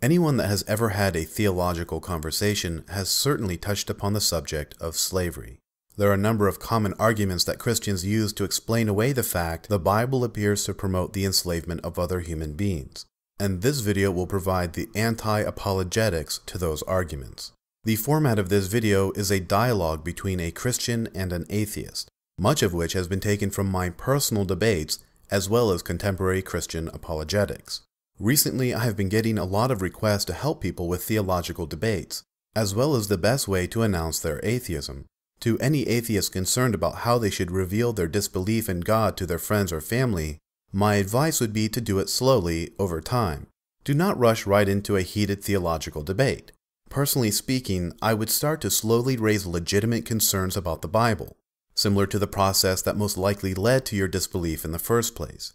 Anyone that has ever had a theological conversation has certainly touched upon the subject of slavery. There are a number of common arguments that Christians use to explain away the fact the Bible appears to promote the enslavement of other human beings, and this video will provide the anti-apologetics to those arguments. The format of this video is a dialogue between a Christian and an atheist, much of which has been taken from my personal debates as well as contemporary Christian apologetics. Recently, I have been getting a lot of requests to help people with theological debates, as well as the best way to announce their atheism. To any atheist concerned about how they should reveal their disbelief in God to their friends or family, my advice would be to do it slowly over time. Do not rush right into a heated theological debate. Personally speaking, I would start to slowly raise legitimate concerns about the Bible, similar to the process that most likely led to your disbelief in the first place.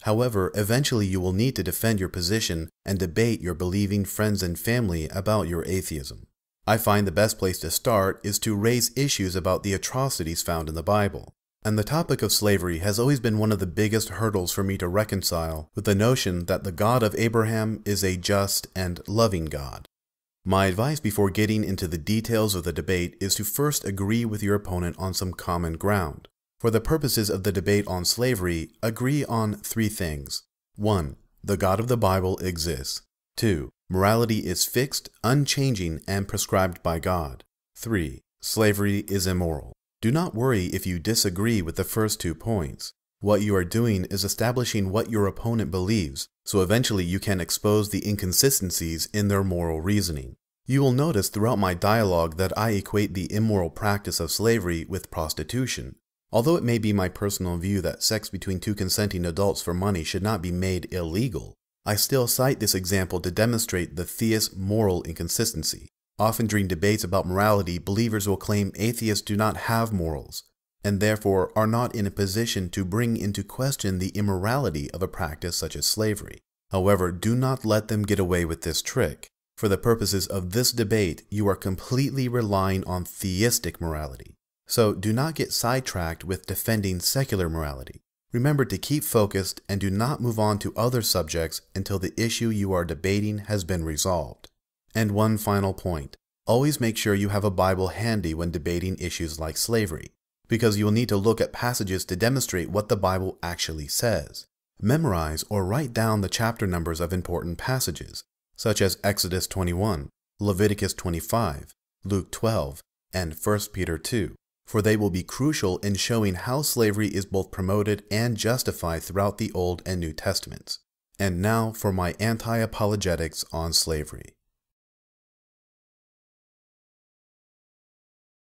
However, eventually you will need to defend your position and debate your believing friends and family about your atheism. I find the best place to start is to raise issues about the atrocities found in the Bible. And the topic of slavery has always been one of the biggest hurdles for me to reconcile with the notion that the God of Abraham is a just and loving God. My advice before getting into the details of the debate is to first agree with your opponent on some common ground. For the purposes of the debate on slavery, agree on 3 things. 1. The God of the Bible exists. 2. Morality is fixed, unchanging, and prescribed by God. 3. Slavery is immoral. Do not worry if you disagree with the first 2 points. What you are doing is establishing what your opponent believes, so eventually you can expose the inconsistencies in their moral reasoning. You will notice throughout my dialogue that I equate the immoral practice of slavery with prostitution. Although it may be my personal view that sex between 2 consenting adults for money should not be made illegal, I still cite this example to demonstrate the theist's moral inconsistency. Often during debates about morality, believers will claim atheists do not have morals, and therefore are not in a position to bring into question the immorality of a practice such as slavery. However, do not let them get away with this trick. For the purposes of this debate, you are completely relying on theistic morality. So do not get sidetracked with defending secular morality. Remember to keep focused and do not move on to other subjects until the issue you are debating has been resolved. And one final point. Always make sure you have a Bible handy when debating issues like slavery, because you will need to look at passages to demonstrate what the Bible actually says. Memorize or write down the chapter numbers of important passages, such as Exodus 21, Leviticus 25, Luke 12, and 1 Peter 2. For they will be crucial in showing how slavery is both promoted and justified throughout the Old and New Testaments. And now for my anti-apologetics on slavery.